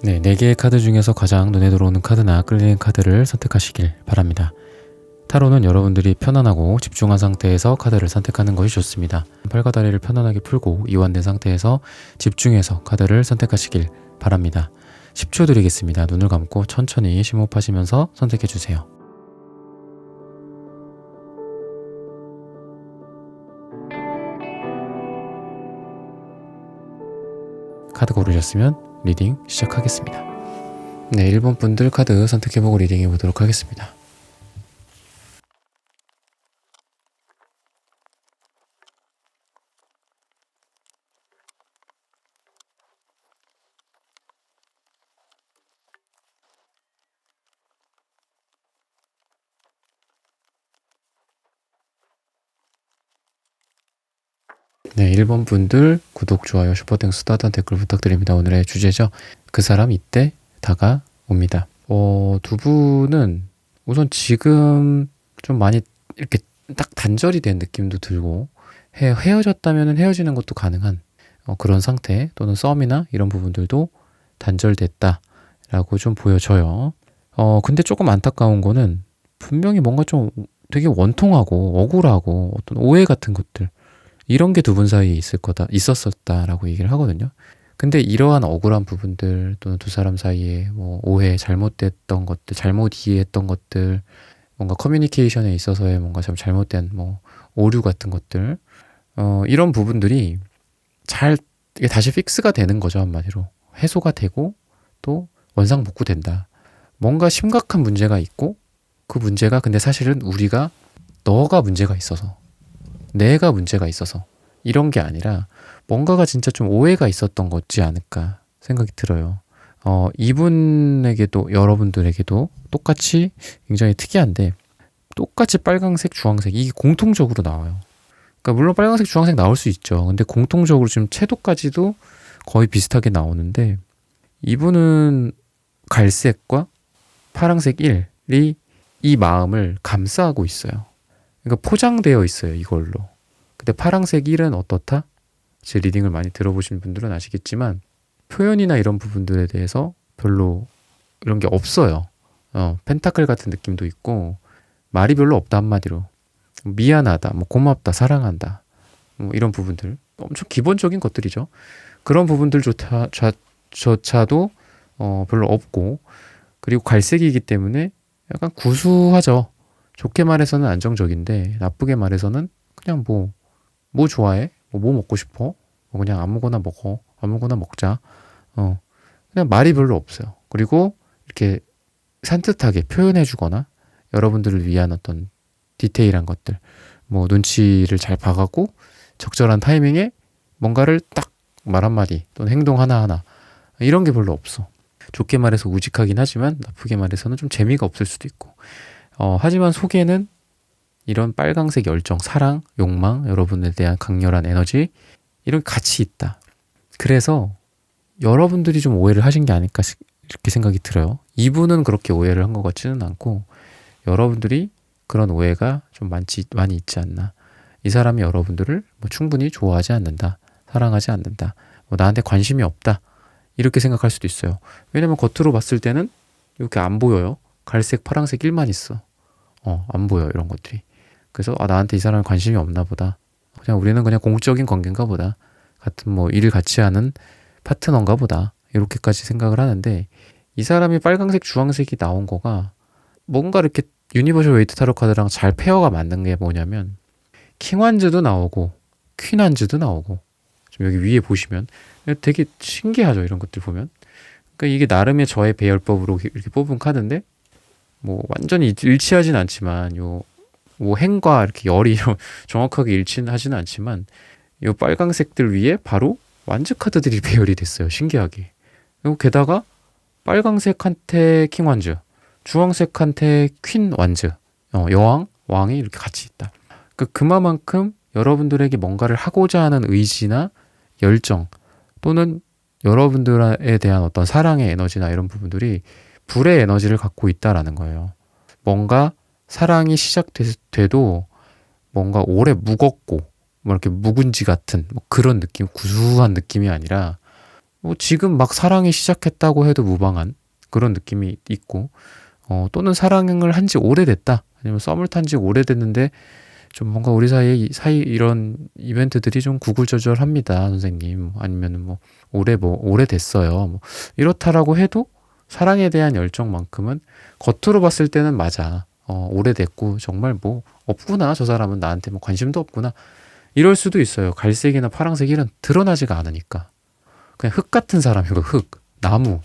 네, 4개의 카드 중에서 가장 눈에 들어오는 카드나 끌리는 카드를 선택하시길 바랍니다. 타로는 여러분들이 편안하고 집중한 상태에서 카드를 선택하는 것이 좋습니다. 팔과 다리를 편안하게 풀고 이완된 상태에서 집중해서 카드를 선택하시길 바랍니다. 10초 드리겠습니다. 눈을 감고 천천히 심호흡하시면서 선택해주세요. 카드 고르셨으면 리딩 시작하겠습니다. 네, 1번 분들 카드 선택해보고 리딩해보도록 하겠습니다. 네, 1번 분들 구독, 좋아요, 슈퍼땡스, 따뜻한 댓글 부탁드립니다. 오늘의 주제죠. 그 사람 이때 다가옵니다. 두 분은 우선 지금 좀 많이 이렇게 딱 단절이 된 느낌도 들고 헤어졌다면 헤어지는 것도 가능한 그런 상태, 또는 썸이나 이런 부분들도 단절됐다라고 좀 보여져요. 근데 조금 안타까운 거는 분명히 뭔가 좀 되게 원통하고 억울하고 어떤 오해 같은 것들, 이런 게 두 분 사이에 있었었다라고 얘기를 하거든요. 근데 이러한 억울한 부분들, 또는 두 사람 사이에 뭐 오해, 잘못됐던 것들, 잘못 이해했던 것들, 뭔가 커뮤니케이션에 있어서의 뭔가 좀 잘못된 뭐 오류 같은 것들, 이런 부분들이 이게 다시 픽스가 되는 거죠. 한마디로 해소가 되고 또 원상복구된다. 뭔가 심각한 문제가 있고, 그 문제가 근데 사실은 너가 문제가 있어서, 내가 문제가 있어서 이런 게 아니라 뭔가가 진짜 좀 오해가 있었던 거지 않을까 생각이 들어요. 이분에게도, 여러분들에게도 똑같이 굉장히 특이한데, 똑같이 빨강색, 주황색, 이게 공통적으로 나와요. 그러니까 물론 빨강색, 주황색 나올 수 있죠. 근데 공통적으로 지금 채도까지도 거의 비슷하게 나오는데, 이분은 갈색과 파랑색 1이 이 마음을 감싸고 있어요. 그러니까 포장되어 있어요, 이걸로. 근데 파랑색 1은 어떻다? 제 리딩을 많이 들어보신 분들은 아시겠지만, 표현이나 이런 부분들에 대해서 별로 이런 게 없어요. 펜타클 같은 느낌도 있고, 말이 별로 없다, 한마디로. 미안하다, 뭐 고맙다, 사랑한다, 뭐 이런 부분들, 엄청 기본적인 것들이죠. 그런 부분들조차도 별로 없고, 그리고 갈색이기 때문에 약간 구수하죠. 좋게 말해서는 안정적인데, 나쁘게 말해서는 그냥 뭐 좋아해? 뭐 먹고 싶어? 뭐 그냥 아무거나 먹어. 아무거나 먹자. 그냥 말이 별로 없어요. 그리고 이렇게 산뜻하게 표현해주거나, 여러분들을 위한 어떤 디테일한 것들, 뭐 눈치를 잘 봐가고, 적절한 타이밍에 뭔가를 딱 말 한마디, 또는 행동 하나하나, 이런 게 별로 없어. 좋게 말해서 우직하긴 하지만, 나쁘게 말해서는 좀 재미가 없을 수도 있고, 하지만 속에는 이런 빨강색 열정, 사랑, 욕망, 여러분에 대한 강렬한 에너지, 이런 게 같이 있다. 그래서 여러분들이 좀 오해를 하신 게 아닐까 이렇게 생각이 들어요. 이분은 그렇게 오해를 한 것 같지는 않고, 여러분들이 그런 오해가 좀 많이 있지 않나. 이 사람이 여러분들을 뭐 충분히 좋아하지 않는다, 사랑하지 않는다, 뭐 나한테 관심이 없다, 이렇게 생각할 수도 있어요. 왜냐면 겉으로 봤을 때는 이렇게 안 보여요. 갈색, 파랑색 1만 있어. 안 보여, 이런 것들이. 그래서 나한테 이 사람은 관심이 없나 보다. 우리는 그냥 공적인 관계인가 보다. 같은 뭐 일을 같이 하는 파트너인가 보다. 이렇게까지 생각을 하는데, 이 사람이 빨강색, 주황색이 나온 거가 뭔가 이렇게 유니버셜 웨이트 타로 카드랑 잘 페어가 맞는 게 뭐냐면, 킹완즈도 나오고 퀸완즈도 나오고, 좀 여기 위에 보시면 되게 신기하죠, 이런 것들 보면. 그러니까 이게 나름의 저의 배열법으로 이렇게 뽑은 카드인데, 뭐 완전히 일치하진 않지만, 뭐 행과 이렇게 열이 정확하게 일치하지는 않지만, 요 빨강색들 위에 바로 완즈 카드들이 배열이 됐어요, 신기하게. 그리고 게다가 빨강색한테 킹완즈, 주황색한테 퀸완즈, 여왕, 왕이 이렇게 같이 있다. 그만큼 여러분들에게 뭔가를 하고자 하는 의지나 열정, 또는 여러분들에 대한 어떤 사랑의 에너지나 이런 부분들이 불의 에너지를 갖고 있다라는 거예요. 뭔가 사랑이 시작돼도 뭔가 오래 묵었고, 뭐 이렇게 묵은지 같은 뭐 그런 느낌, 구수한 느낌이 아니라, 뭐 지금 막 사랑이 시작했다고 해도 무방한 그런 느낌이 있고, 또는 사랑을 한 지 오래됐다. 아니면 썸을 탄 지 오래됐는데 좀 뭔가 우리 사이 이런 이벤트들이 좀 구구절절합니다, 선생님. 아니면은 뭐 오래됐어요. 뭐 이렇다라고 해도 사랑에 대한 열정만큼은 겉으로 봤을 때는 맞아. 오래됐고 정말 뭐 없구나. 저 사람은 나한테 뭐 관심도 없구나. 이럴 수도 있어요. 갈색이나 파랑색이는 드러나지가 않으니까. 그냥 흙 같은 사람이고 흙, 나무.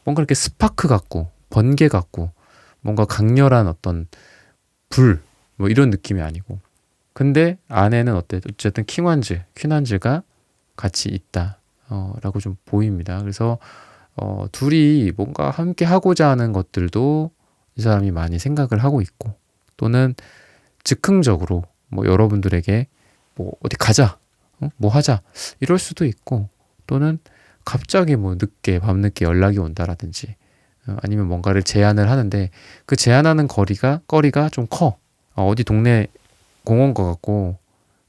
뭔가 이렇게 스파크 같고 번개 같고 뭔가 강렬한 어떤 불, 뭐 이런 느낌이 아니고. 근데 안에는 어쨌든 퀸한즈가 같이 있다. 라고 좀 보입니다. 그래서 둘이 뭔가 함께 하고자 하는 것들도 이 사람이 많이 생각을 하고 있고, 또는 즉흥적으로 뭐 여러분들에게 뭐 어디 가자, 뭐 하자 이럴 수도 있고, 또는 갑자기 뭐 밤늦게 연락이 온다라든지, 아니면 뭔가를 제안을 하는데 그 제안하는 거리가 좀 커. 어디 동네 공원 가 같고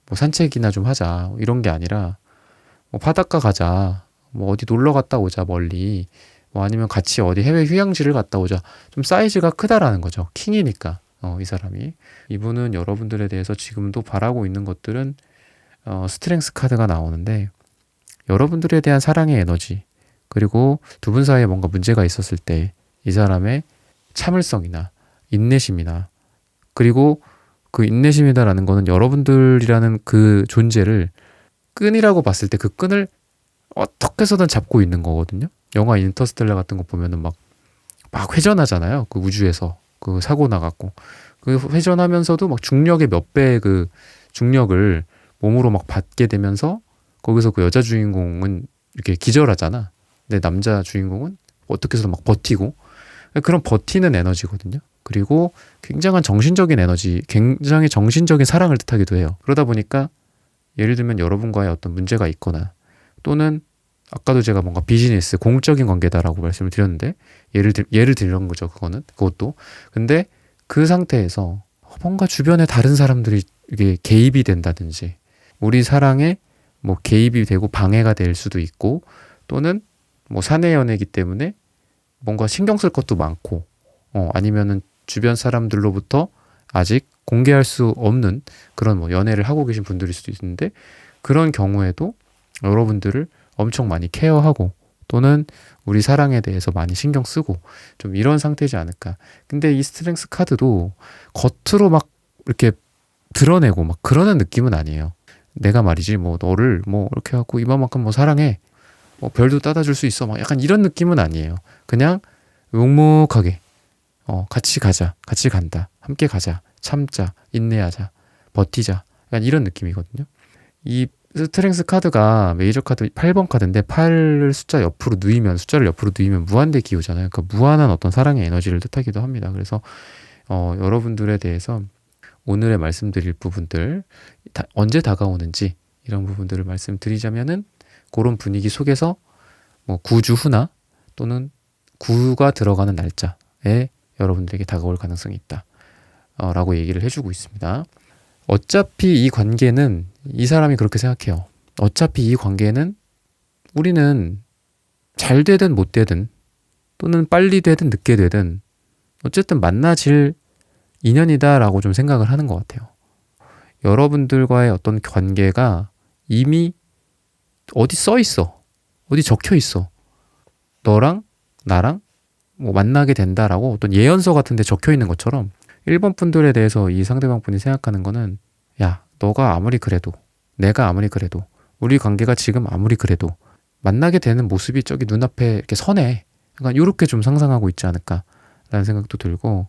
뭐 산책이나 좀 하자 이런 게 아니라 뭐 바닷가 가자, 뭐 어디 놀러 갔다 오자 멀리, 뭐 아니면 같이 어디 해외 휴양지를 갔다 오자. 좀 사이즈가 크다라는 거죠. 킹이니까. 이 사람이, 이분은 여러분들에 대해서 지금도 바라고 있는 것들은 스트렝스 카드가 나오는데, 여러분들에 대한 사랑의 에너지, 그리고 두 분 사이에 뭔가 문제가 있었을 때 이 사람의 참을성이나 인내심이나, 그리고 그 인내심이다라는 거는 여러분들이라는 그 존재를 끈이라고 봤을 때 그 끈을 어떻게 해서든 잡고 있는 거거든요. 영화 인터스텔라 같은 거 보면은 막 회전하잖아요. 그 우주에서 그 사고 나갖고 그 회전하면서도 막 중력의 몇 배의 그 중력을 몸으로 막 받게 되면서 거기서 그 여자 주인공은 이렇게 기절하잖아. 근데 남자 주인공은 어떻게 해서든 막 버티고, 그런 버티는 에너지거든요. 그리고 굉장한 정신적인 에너지, 굉장히 정신적인 사랑을 뜻하기도 해요. 그러다 보니까 예를 들면 여러분과의 어떤 문제가 있거나, 또는 아까도 제가 뭔가 비즈니스, 공적인 관계다라고 말씀을 드렸는데, 예를 들은 거죠. 그것도. 근데 그 상태에서 뭔가 주변에 다른 사람들이 이게 개입이 된다든지, 우리 사랑에 뭐 개입이 되고 방해가 될 수도 있고, 또는 뭐 사내 연애이기 때문에 뭔가 신경 쓸 것도 많고, 아니면은 주변 사람들로부터 아직 공개할 수 없는 그런 뭐 연애를 하고 계신 분들일 수도 있는데, 그런 경우에도 여러분들을 엄청 많이 케어하고, 또는 우리 사랑에 대해서 많이 신경 쓰고, 좀 이런 상태지 않을까. 근데 이 스트렝스 카드도 겉으로 막 이렇게 드러내고 막 그러는 느낌은 아니에요. 내가 말이지 뭐 너를 뭐 이렇게 하고 이만큼 뭐 사랑해, 뭐 별도 따다 줄 수 있어, 막 약간 이런 느낌은 아니에요. 그냥 묵묵하게 같이 가자, 같이 간다, 함께 가자, 참자, 인내하자, 버티자, 약간 이런 느낌이거든요. 이 스트렝스 카드가 메이저 카드 8번 카드인데, 숫자를 옆으로 누이면 무한대 기호잖아요. 그러니까 무한한 어떤 사랑의 에너지를 뜻하기도 합니다. 그래서 여러분들에 대해서 오늘의 말씀드릴 부분들, 언제 다가오는지 이런 부분들을 말씀드리자면은, 그런 분위기 속에서 뭐 9주 후나 또는 9가 들어가는 날짜에 여러분들에게 다가올 가능성이 있다 라고 얘기를 해주고 있습니다. 어차피 이 관계는, 이 사람이 그렇게 생각해요. 어차피 이 관계는 우리는 잘 되든 못 되든, 또는 빨리 되든 늦게 되든 어쨌든 만나질 인연이다라고 좀 생각을 하는 것 같아요. 여러분들과의 어떤 관계가 이미 어디 써 있어, 어디 적혀 있어. 너랑 나랑 뭐 만나게 된다라고 어떤 예언서 같은 데 적혀 있는 것처럼, 1번 분들에 대해서 이 상대방 분이 생각하는 거는, 야, 너가 아무리 그래도, 내가 아무리 그래도, 우리 관계가 지금 아무리 그래도 만나게 되는 모습이 저기 눈앞에 이렇게 선해. 약간 이렇게 좀 상상하고 있지 않을까라는 생각도 들고,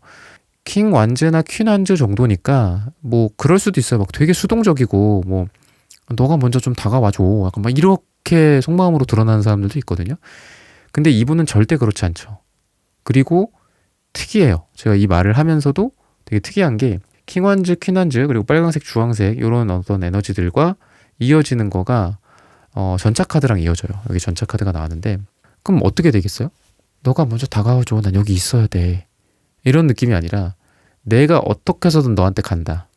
킹 완즈나 퀸 완즈 정도니까 뭐 그럴 수도 있어요. 막 되게 수동적이고 뭐 너가 먼저 좀 다가와줘, 약간 막 이렇게 속마음으로 드러나는 사람들도 있거든요. 근데 이분은 절대 그렇지 않죠. 그리고 특이해요. 제가 이 말을 하면서도 되게 특이한 게, 킹완즈, 퀸완즈, 그리고 빨간색, 주황색 이런 어떤 에너지들과 이어지는 거가 전차 카드랑 이어져요. 여기 전차 카드가 나왔는데, 그럼 어떻게 되겠어요? 너가 먼저 다가와줘, 난 여기 있어야 돼, 이런 느낌이 아니라 내가 어떻게 해서든 너한테 간다,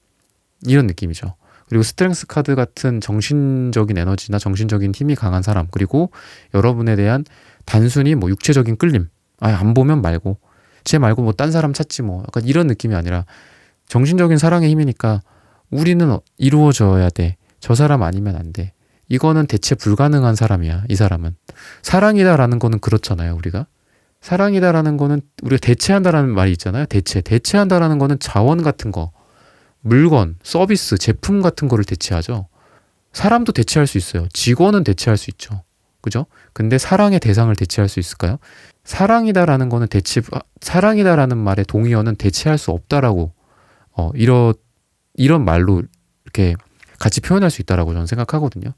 이런 느낌이죠. 그리고 스트렝스 카드 같은 정신적인 에너지나 정신적인 힘이 강한 사람, 그리고 여러분에 대한 단순히 뭐 육체적인 끌림, 안 보면 말고 쟤 말고 뭐 딴 사람 찾지 뭐, 약간 이런 느낌이 아니라 정신적인 사랑의 힘이니까 우리는 이루어져야 돼, 저 사람 아니면 안 돼, 이거는 대체 불가능한 사람이야. 이 사람은 사랑이다라는 거는 그렇잖아요. 우리가 사랑이다라는 거는 우리가 대체한다라는 말이 있잖아요. 대체한다라는 거는 자원 같은 거, 물건, 서비스, 제품 같은 거를 대체하죠. 사람도 대체할 수 있어요. 직원은 대체할 수 있죠. 그죠? 근데 사랑의 대상을 대체할 수 있을까요? 사랑이다라는 거는 사랑이다라는 말의 동의어는 대체할 수 없다라고, 이런 말로 이렇게 같이 표현할 수 있다라고 저는 생각하거든요.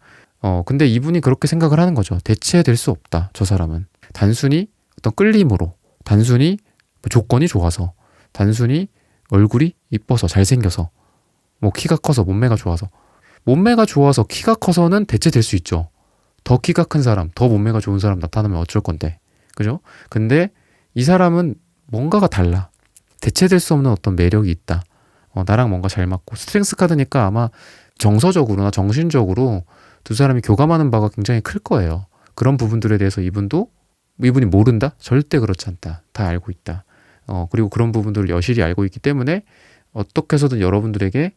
근데 이분이 그렇게 생각을 하는 거죠. 대체될 수 없다. 저 사람은. 단순히 어떤 끌림으로, 단순히 조건이 좋아서, 단순히 얼굴이 이뻐서, 잘생겨서, 뭐 키가 커서, 몸매가 좋아서 키가 커서는 대체될 수 있죠. 더 키가 큰 사람, 더 몸매가 좋은 사람 나타나면 어쩔 건데. 그죠? 근데 이 사람은 뭔가가 달라. 대체될 수 없는 어떤 매력이 있다. 나랑 뭔가 잘 맞고. 스트렝스 카드니까 아마 정서적으로나 정신적으로 두 사람이 교감하는 바가 굉장히 클 거예요. 그런 부분들에 대해서 이분이 모른다? 절대 그렇지 않다. 다 알고 있다. 그리고 그런 부분들을 여실히 알고 있기 때문에 어떻게 해서든 여러분들에게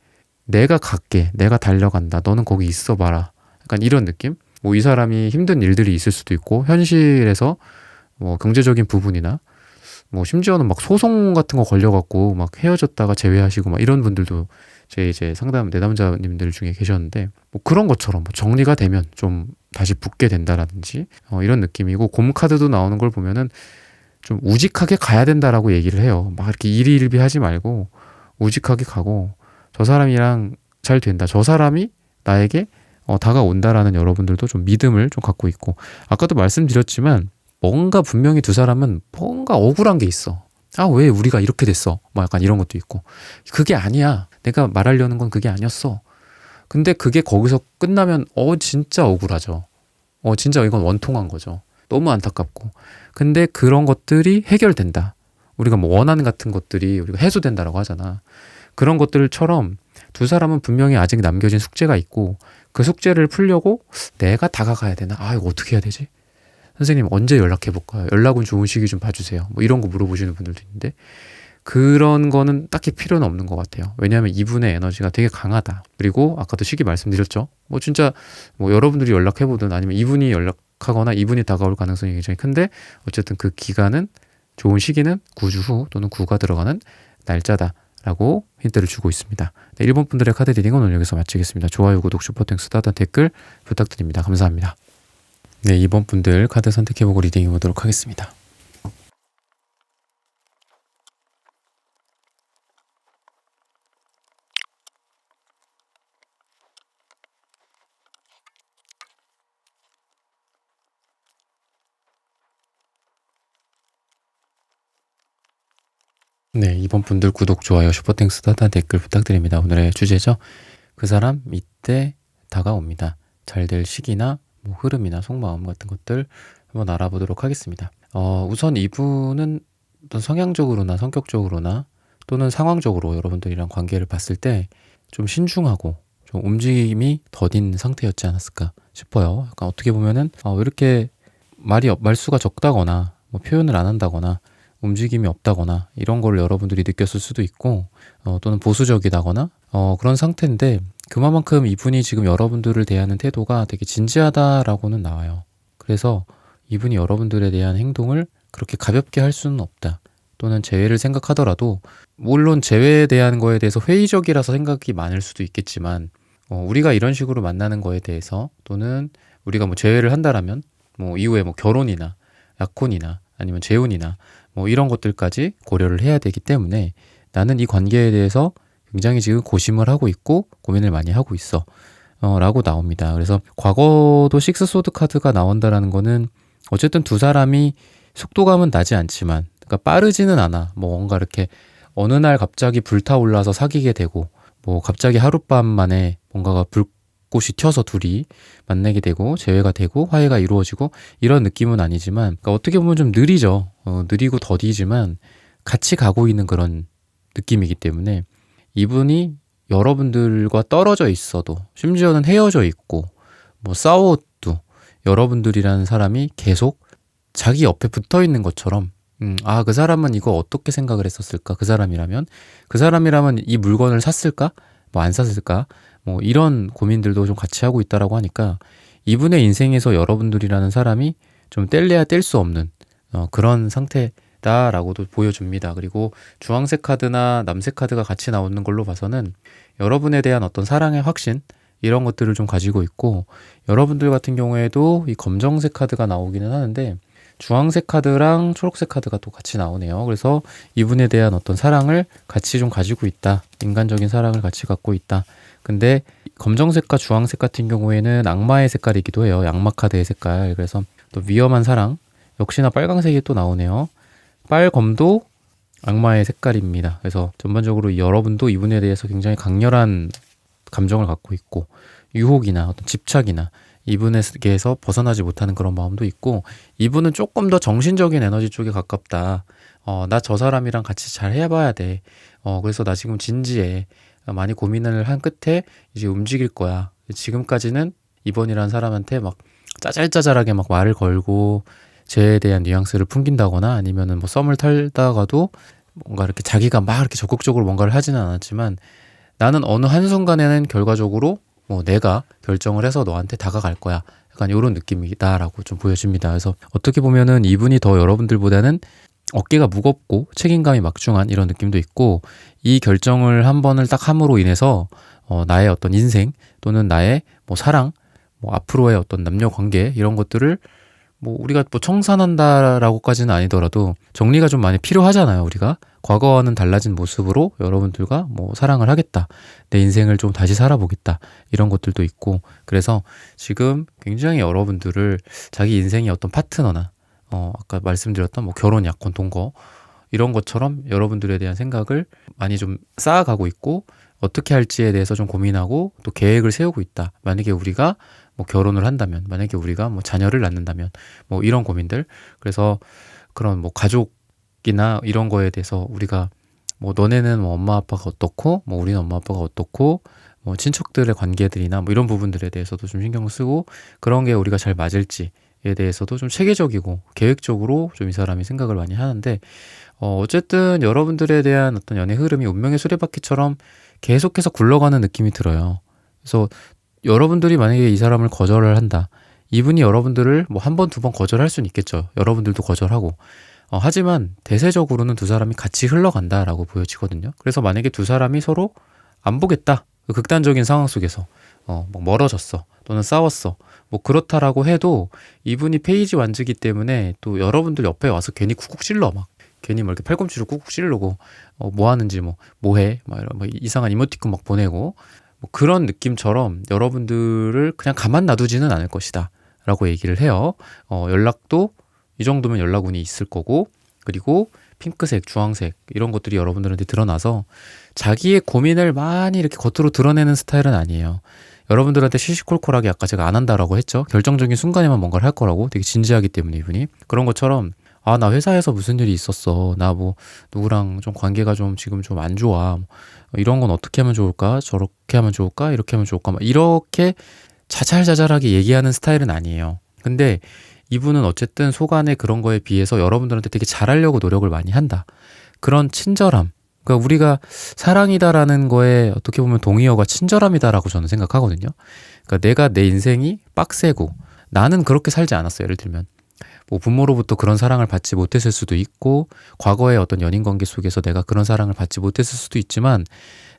내가 갈게, 내가 달려간다, 너는 거기 있어 봐라, 약간 이런 느낌? 뭐 이 사람이 힘든 일들이 있을 수도 있고, 현실에서 뭐 경제적인 부분이나 뭐 심지어는 막 소송 같은 거 걸려갖고 막 헤어졌다가 재회하시고 막 이런 분들도 제 이제 상담 내담자님들 중에 계셨는데, 뭐 그런 것처럼 뭐 정리가 되면 좀 다시 붙게 된다라든지 이런 느낌이고, 곰 카드도 나오는 걸 보면은 좀 우직하게 가야 된다라고 얘기를 해요. 막 이렇게 일희일비하지 말고 우직하게 가고, 저 사람이랑 잘 된다, 저 사람이 나에게 다가온다라는 여러분들도 좀 믿음을 좀 갖고 있고, 아까도 말씀드렸지만 뭔가 분명히 두 사람은 뭔가 억울한 게 있어. 왜 우리가 이렇게 됐어? 뭐 약간 이런 것도 있고, 그게 아니야, 내가 말하려는 건 그게 아니었어. 근데 그게 거기서 끝나면 진짜 억울하죠. 진짜 이건 원통한 거죠. 너무 안타깝고. 근데 그런 것들이 해결된다. 우리가 뭐 원한 같은 것들이 우리가 해소된다라고 하잖아. 그런 것들처럼 두 사람은 분명히 아직 남겨진 숙제가 있고, 그 숙제를 풀려고 내가 다가가야 되나? 이거 어떻게 해야 되지? 선생님 언제 연락해볼까요? 연락은 좋은 시기 좀 봐주세요. 뭐 이런 거 물어보시는 분들도 있는데, 그런 거는 딱히 필요는 없는 것 같아요. 왜냐하면 이분의 에너지가 되게 강하다. 그리고 아까도 시기 말씀드렸죠. 뭐 진짜 뭐 여러분들이 연락해보든 아니면 이분이 연락하거나 이분이 다가올 가능성이 굉장히 큰데, 어쨌든 그 기간은, 좋은 시기는 9주 후 또는 9가 들어가는 날짜다라고 힌트를 주고 있습니다. 네, 1번 분들의 카드 리딩은 오늘 여기서 마치겠습니다. 좋아요, 구독, 슈퍼땡스, 따뜻한 댓글 부탁드립니다. 감사합니다. 네, 2번 분들 카드 선택해보고 리딩해보도록 하겠습니다. 네, 2번 분들 구독, 좋아요, 슈퍼땡스, 따뜻한 댓글 부탁드립니다. 오늘의 주제죠. 그 사람 이때 다가옵니다. 잘 될 시기나 뭐 흐름이나 속마음 같은 것들 한번 알아보도록 하겠습니다. 우선 이분은 어떤 성향적으로나 성격적으로나 또는 상황적으로 여러분들이랑 관계를 봤을 때 좀 신중하고 좀 움직임이 더딘 상태였지 않았을까 싶어요. 약간 어떻게 보면은 왜 이렇게 말수가 적다거나 뭐 표현을 안 한다거나 움직임이 없다거나 이런 걸 여러분들이 느꼈을 수도 있고, 또는 보수적이다거나 그런 상태인데, 그만큼 이분이 지금 여러분들을 대하는 태도가 되게 진지하다라고는 나와요. 그래서 이분이 여러분들에 대한 행동을 그렇게 가볍게 할 수는 없다. 또는 재회를 생각하더라도, 물론 재회에 대한 거에 대해서 회의적이라서 생각이 많을 수도 있겠지만, 우리가 이런 식으로 만나는 거에 대해서, 또는 우리가 뭐 재회를 한다라면 뭐 이후에 뭐 결혼이나 약혼이나 아니면 재혼이나 뭐 이런 것들까지 고려를 해야 되기 때문에, 나는 이 관계에 대해서 굉장히 지금 고심을 하고 있고 고민을 많이 하고 있어 라고 나옵니다. 그래서 과거도 식스 소드 카드가 나온다라는 거는 어쨌든 두 사람이 속도감은 나지 않지만, 그러니까 빠르지는 않아. 뭐 뭔가 이렇게 어느 날 갑자기 불타올라서 사귀게 되고, 뭐 갑자기 하룻밤 만에 뭔가가 불꽃이 튀어서 둘이 만나게 되고 재회가 되고 화해가 이루어지고 이런 느낌은 아니지만, 그러니까 어떻게 보면 좀 느리죠. 느리고 더디지만 같이 가고 있는 그런 느낌이기 때문에, 이분이 여러분들과 떨어져 있어도 심지어는 헤어져 있고 뭐 싸워도 여러분들이라는 사람이 계속 자기 옆에 붙어 있는 것처럼 그 사람은 이거 어떻게 생각을 했었을까? 그 사람이라면 이 물건을 샀을까? 뭐 안 샀을까? 뭐 이런 고민들도 좀 같이 하고 있다라고 하니까 이분의 인생에서 여러분들이라는 사람이 좀 뗄래야 뗄 수 없는 그런 상태다라고도 보여줍니다. 그리고 주황색 카드나 남색 카드가 같이 나오는 걸로 봐서는 여러분에 대한 어떤 사랑의 확신 이런 것들을 좀 가지고 있고 여러분들 같은 경우에도 이 검정색 카드가 나오기는 하는데 주황색 카드랑 초록색 카드가 또 같이 나오네요. 그래서 이분에 대한 어떤 사랑을 같이 좀 가지고 있다. 인간적인 사랑을 같이 갖고 있다. 근데 검정색과 주황색 같은 경우에는 악마의 색깔이기도 해요. 악마 카드의 색깔. 그래서 또 위험한 사랑. 역시나 빨강색이 또 나오네요. 빨검도 악마의 색깔입니다. 그래서 전반적으로 여러분도 이분에 대해서 굉장히 강렬한 감정을 갖고 있고 유혹이나 어떤 집착이나 이분에게서 벗어나지 못하는 그런 마음도 있고 이분은 조금 더 정신적인 에너지 쪽에 가깝다. 나 저 사람이랑 같이 잘 해봐야 돼. 그래서 나 지금 진지해. 많이 고민을 한 끝에 이제 움직일 거야. 지금까지는 이번이라는 사람한테 막 짜잘짜잘하게 막 말을 걸고 쟤에 대한 뉘앙스를 풍긴다거나 아니면은 뭐 썸을 탈다가도 뭔가 이렇게 자기가 막 이렇게 적극적으로 뭔가를 하지는 않았지만 나는 어느 한순간에는 결과적으로 뭐 내가 결정을 해서 너한테 다가갈 거야. 약간 이런 느낌이다라고 좀 보여집니다. 그래서 어떻게 보면은 이분이 더 여러분들보다는 어깨가 무겁고 책임감이 막중한 이런 느낌도 있고 이 결정을 한 번을 딱 함으로 인해서 나의 어떤 인생 또는 나의 뭐 사랑, 뭐 앞으로의 어떤 남녀 관계 이런 것들을 뭐 우리가 뭐 청산한다라고까지는 아니더라도 정리가 좀 많이 필요하잖아요. 우리가 과거와는 달라진 모습으로 여러분들과 뭐 사랑을 하겠다, 내 인생을 좀 다시 살아보겠다 이런 것들도 있고 그래서 지금 굉장히 여러분들을 자기 인생의 어떤 파트너나 아까 말씀드렸던 뭐 결혼, 약혼, 동거 이런 것처럼 여러분들에 대한 생각을 많이 좀 쌓아가고 있고 어떻게 할지에 대해서 좀 고민하고 또 계획을 세우고 있다. 만약에 우리가 뭐 결혼을 한다면, 만약에 우리가 뭐 자녀를 낳는다면, 뭐 이런 고민들. 그래서 그런 뭐 가족이나 이런 거에 대해서 우리가 뭐 너네는 뭐 엄마 아빠가 어떻고, 뭐 우리는 엄마 아빠가 어떻고, 뭐 친척들의 관계들이나 뭐 이런 부분들에 대해서도 좀 신경을 쓰고 그런 게 우리가 잘 맞을지에 대해서도 좀 체계적이고 계획적으로 좀 이 사람이 생각을 많이 하는데 어쨌든 여러분들에 대한 어떤 연애 흐름이 운명의 수레바퀴처럼 계속해서 굴러가는 느낌이 들어요. 그래서 여러분들이 만약에 이 사람을 거절을 한다. 이분이 여러분들을 뭐 한 번, 두 번 거절할 수는 있겠죠. 여러분들도 거절하고. 하지만 대세적으로는 두 사람이 같이 흘러간다라고 보여지거든요. 그래서 만약에 두 사람이 서로 안 보겠다. 그 극단적인 상황 속에서 뭐 멀어졌어. 또는 싸웠어. 뭐 그렇다라고 해도 이분이 페이지 완즈기 때문에 또 여러분들 옆에 와서 괜히 쿡쿡 찔러 막. 괜히 뭐 이렇게 팔꿈치로 꾹꾹 찌르고 뭐 하는지 뭐해 막 이런 뭐 이상한 이모티콘 막 보내고 뭐 그런 느낌처럼 여러분들을 그냥 가만 놔두지는 않을 것이다 라고 얘기를 해요. 연락도 이 정도면 연락운이 있을 거고 그리고 핑크색, 주황색 이런 것들이 여러분들한테 드러나서 자기의 고민을 많이 이렇게 겉으로 드러내는 스타일은 아니에요. 여러분들한테 시시콜콜하게 아까 제가 안 한다라고 했죠. 결정적인 순간에만 뭔가를 할 거라고 되게 진지하기 때문에 이분이 그런 것처럼 나 회사에서 무슨 일이 있었어. 나 뭐 누구랑 좀 관계가 좀 지금 좀 안 좋아. 이런 건 어떻게 하면 좋을까? 저렇게 하면 좋을까? 이렇게 하면 좋을까? 막 이렇게 자잘자잘하게 얘기하는 스타일은 아니에요. 근데 이분은 어쨌든 속안에 그런 거에 비해서 여러분들한테 되게 잘하려고 노력을 많이 한다. 그런 친절함. 그러니까 우리가 사랑이다라는 거에 어떻게 보면 동의어가 친절함이다라고 저는 생각하거든요. 그러니까 내가 내 인생이 빡세고 나는 그렇게 살지 않았어요. 예를 들면. 뭐 부모로부터 그런 사랑을 받지 못했을 수도 있고 과거의 어떤 연인 관계 속에서 내가 그런 사랑을 받지 못했을 수도 있지만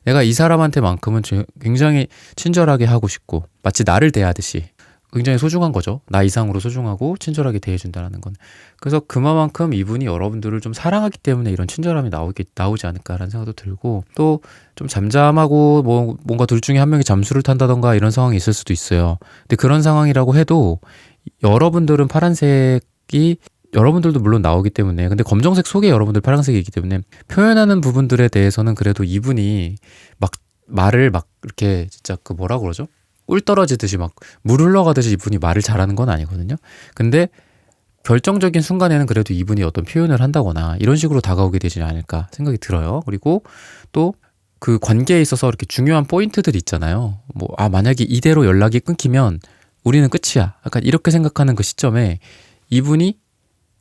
내가 이 사람한테만큼은 굉장히 친절하게 하고 싶고 마치 나를 대하듯이 굉장히 소중한 거죠. 나 이상으로 소중하고 친절하게 대해준다는 건. 그래서 그만큼 이분이 여러분들을 좀 사랑하기 때문에 이런 친절함이 나오지 않을까라는 생각도 들고 또 좀 잠잠하고 뭐 뭔가 둘 중에 한 명이 잠수를 탄다던가 이런 상황이 있을 수도 있어요. 근데 그런 상황이라고 해도 여러분들은 파란색이 여러분들도 물론 나오기 때문에 근데 검정색 속에 여러분들 파란색이기 때문에 표현하는 부분들에 대해서는 그래도 이분이 막 말을 막 이렇게 진짜 그 뭐라 그러죠? 꿀 떨어지듯이 막 물 흘러가듯이 이분이 말을 잘하는 건 아니거든요. 근데 결정적인 순간에는 그래도 이분이 어떤 표현을 한다거나 이런 식으로 다가오게 되지 않을까 생각이 들어요. 그리고 또 그 관계에 있어서 이렇게 중요한 포인트들이 있잖아요. 뭐, 만약에 이대로 연락이 끊기면 우리는 끝이야. 약간 이렇게 생각하는 그 시점에 이분이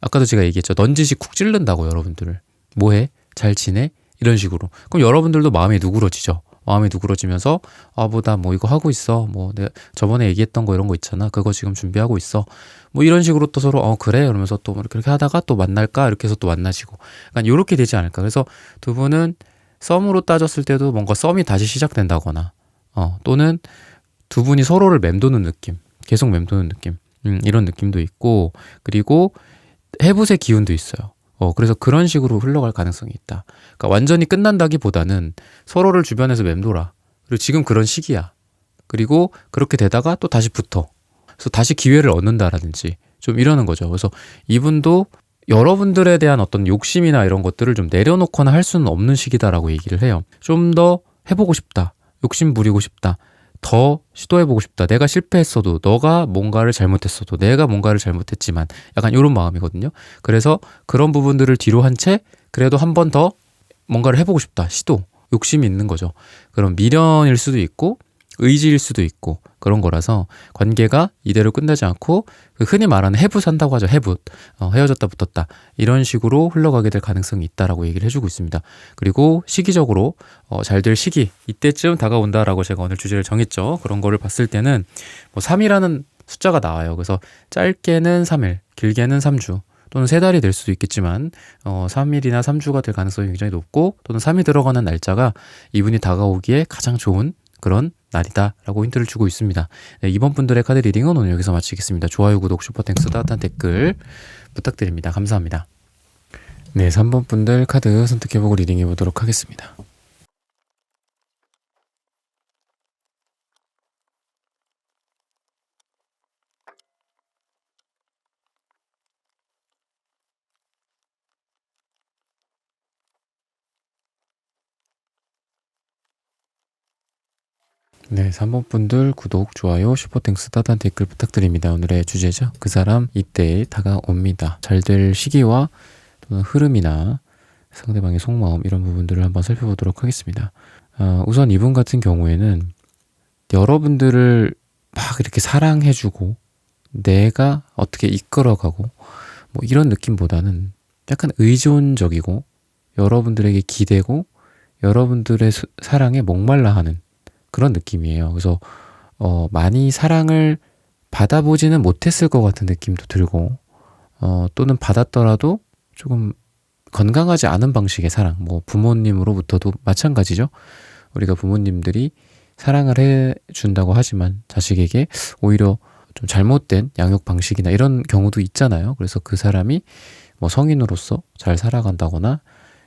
아까도 제가 얘기했죠. 넌지시 쿡 찌른다고 여러분들을. 뭐해? 잘 지내? 이런 식으로. 그럼 여러분들도 마음이 누그러지죠. 마음이 누그러지면서 나 뭐 이거 하고 있어. 뭐 내가 저번에 얘기했던 거 이런 거 있잖아. 그거 지금 준비하고 있어. 뭐 이런 식으로 또 서로 그래? 이러면서 또 이렇게 하다가 또 만날까? 이렇게 해서 또 만나시고. 약간 이렇게 되지 않을까. 그래서 두 분은 썸으로 따졌을 때도 뭔가 썸이 다시 시작된다거나 또는 두 분이 서로를 맴도는 느낌. 계속 맴도는 느낌. 이런 느낌도 있고 그리고 해붓의 기운도 있어요. 그래서 그런 식으로 흘러갈 가능성이 있다. 그러니까 완전히 끝난다기보다는 서로를 주변에서 맴돌아. 그리고 지금 그런 시기야. 그리고 그렇게 되다가 또 다시 붙어. 그래서 다시 기회를 얻는다라든지 좀 이러는 거죠. 그래서 이분도 여러분들에 대한 어떤 욕심이나 이런 것들을 좀 내려놓거나 할 수는 없는 시기다라고 얘기를 해요. 좀 더 해보고 싶다. 욕심 부리고 싶다. 더 시도해보고 싶다. 내가 실패했어도 너가 뭔가를 잘못했어도 내가 뭔가를 잘못했지만 약간 이런 마음이거든요. 그래서 그런 부분들을 뒤로 한 채 그래도 한 번 더 뭔가를 해보고 싶다. 시도. 욕심이 있는 거죠. 그럼 미련일 수도 있고 의지일 수도 있고 그런 거라서 관계가 이대로 끝나지 않고 그 흔히 말하는 해붓한다고 하죠. 해붓. 헤어졌다 붙었다. 이런 식으로 흘러가게 될 가능성이 있다라고 얘기를 해주고 있습니다. 그리고 시기적으로 잘 될 시기 이때쯤 다가온다라고 제가 오늘 주제를 정했죠. 그런 거를 봤을 때는 뭐 3이라는 숫자가 나와요. 그래서 짧게는 3일, 길게는 3주. 또는 3달이 될 수도 있겠지만 3일이나 3주가 될 가능성이 굉장히 높고 또는 3이 들어가는 날짜가 이분이 다가오기에 가장 좋은 그런 날이다라고 힌트를 주고 있습니다. 네, 이번 분들의 카드 리딩은 오늘 여기서 마치겠습니다. 좋아요, 구독, 슈퍼땡스, 따뜻한 댓글 부탁드립니다. 감사합니다. 네, 3번 분들 카드 선택해보고 리딩해보도록 하겠습니다. 네, 3번 분들 구독, 좋아요, 슈퍼땡스, 따뜻한 댓글 부탁드립니다. 오늘의 주제죠. 그 사람 이때 다가옵니다. 잘 될 시기와 또는 흐름이나 상대방의 속마음 이런 부분들을 한번 살펴보도록 하겠습니다. 우선 이분 같은 경우에는 여러분들을 막 이렇게 사랑해주고 내가 어떻게 이끌어가고 뭐 이런 느낌보다는 약간 의존적이고 여러분들에게 기대고 여러분들의 사랑에 목말라하는 그런 느낌이에요. 그래서 많이 사랑을 받아보지는 못했을 것 같은 느낌도 들고 또는 받았더라도 조금 건강하지 않은 방식의 사랑, 뭐 부모님으로부터도 마찬가지죠. 우리가 부모님들이 사랑을 해준다고 하지만 자식에게 오히려 좀 잘못된 양육 방식이나 이런 경우도 있잖아요. 그래서 그 사람이 뭐 성인으로서 잘 살아간다거나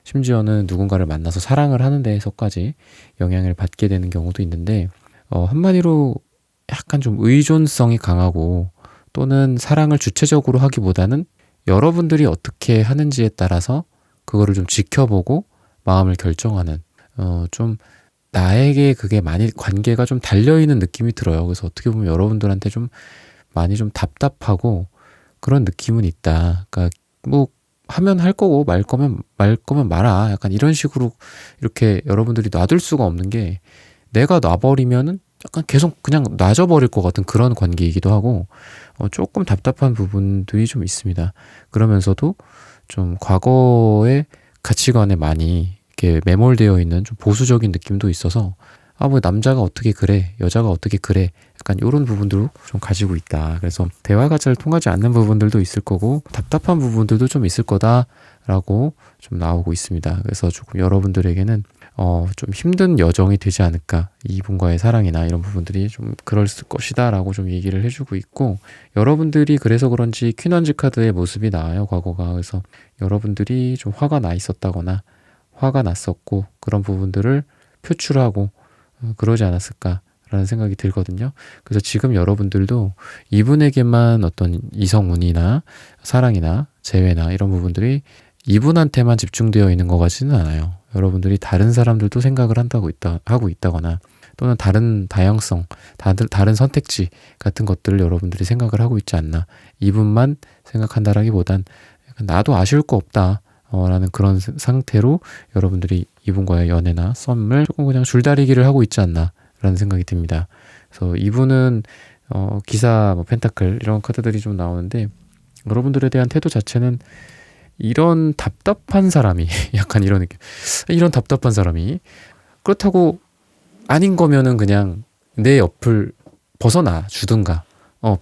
심지어는 누군가를 만나서 사랑을 하는 데에서까지 영향을 받게 되는 경우도 있는데 한마디로 약간 좀 의존성이 강하고 또는 사랑을 주체적으로 하기보다는 여러분들이 어떻게 하는지에 따라서 그거를 좀 지켜보고 마음을 결정하는 좀 나에게 그게 많이 관계가 좀 달려있는 느낌이 들어요. 그래서 어떻게 보면 여러분들한테 좀 많이 좀 답답하고 그런 느낌은 있다. 그러니까 뭐 하면 할 거고 말 거면 마라. 약간 이런 식으로 이렇게 여러분들이 놔둘 수가 없는 게 내가 놔버리면은 약간 계속 그냥 놔져버릴 것 같은 그런 관계이기도 하고 조금 답답한 부분들이 좀 있습니다. 그러면서도 좀 과거의 가치관에 많이 이렇게 매몰되어 있는 좀 보수적인 느낌도 있어서 뭐 남자가 어떻게 그래, 여자가 어떻게 그래, 약간 이런 부분도 좀 가지고 있다. 그래서 대화가 잘 통하지 않는 부분들도 있을 거고 답답한 부분들도 좀 있을 거다라고 좀 나오고 있습니다. 그래서 조금 여러분들에게는 좀 힘든 여정이 되지 않을까, 이분과의 사랑이나 이런 부분들이 좀 그럴 것이다라고 좀 얘기를 해주고 있고, 여러분들이 그래서 그런지 퀸원즈 카드의 모습이 나와요, 과거가. 그래서 여러분들이 좀 화가 나 있었다거나 화가 났었고 그런 부분들을 표출하고 그러지 않았을까라는 생각이 들거든요. 그래서 지금 여러분들도 이분에게만 어떤 이성운이나 사랑이나 재회나 이런 부분들이 이분한테만 집중되어 있는 것 같지는 않아요. 여러분들이 다른 사람들도 생각을 하고 있다거나 또는 다른 다양성, 다른 선택지 같은 것들을 여러분들이 생각을 하고 있지 않나. 이분만 생각한다라기보단 약간 나도 아쉬울 거 없다 라는 그런 상태로 여러분들이 이분과의 연애나 썸을 조금 그냥 줄다리기를 하고 있지 않나라는 생각이 듭니다. 그래서 이분은 기사, 뭐 펜타클 이런 카드들이 좀 나오는데 여러분들에 대한 태도 자체는 이런 답답한 사람이 약간 이런 느낌. 이런 답답한 사람이 그렇다고 아닌 거면은 그냥 내 옆을 벗어나 주든가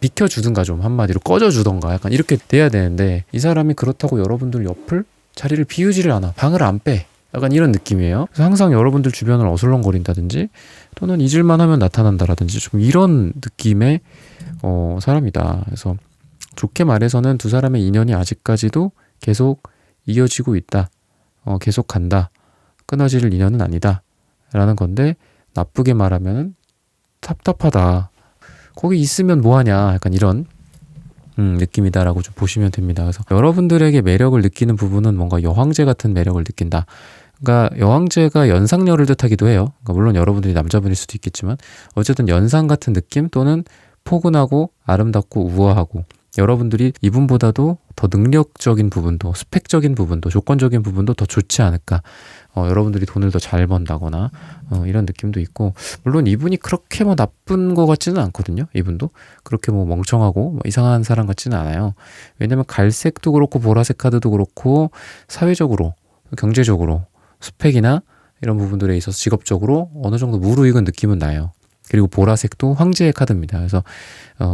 비켜주든가 좀 한마디로 꺼져주던가 약간 이렇게 돼야 되는데 이 사람이 그렇다고 여러분들 옆을 자리를 비우지를 않아. 방을 안 빼. 약간 이런 느낌이에요. 그래서 항상 여러분들 주변을 어슬렁거린다든지 또는 잊을만 하면 나타난다라든지 좀 이런 느낌의 사람이다. 그래서 좋게 말해서는 두 사람의 인연이 아직까지도 계속 이어지고 있다. 계속 간다. 끊어질 인연은 아니다. 라는 건데 나쁘게 말하면 답답하다. 거기 있으면 뭐하냐. 약간 이런 느낌이다라고 좀 보시면 됩니다. 그래서 여러분들에게 매력을 느끼는 부분은 뭔가 여황제 같은 매력을 느낀다. 그러니까 여황제가 연상녀를 뜻하기도 해요. 그러니까 물론 여러분들이 남자분일 수도 있겠지만 어쨌든 연상 같은 느낌 또는 포근하고 아름답고 우아하고 여러분들이 이분보다도 더 능력적인 부분도 스펙적인 부분도 조건적인 부분도 더 좋지 않을까. 여러분들이 돈을 더 잘 번다거나 이런 느낌도 있고 물론 이분이 그렇게 뭐 나쁜 거 같지는 않거든요. 이분도 그렇게 뭐 멍청하고 뭐 이상한 사람 같지는 않아요. 왜냐면 갈색도 그렇고 보라색 카드도 그렇고 사회적으로 경제적으로 스펙이나 이런 부분들에 있어서 직업적으로 어느 정도 무르익은 느낌은 나요. 그리고 보라색도 황제의 카드입니다. 그래서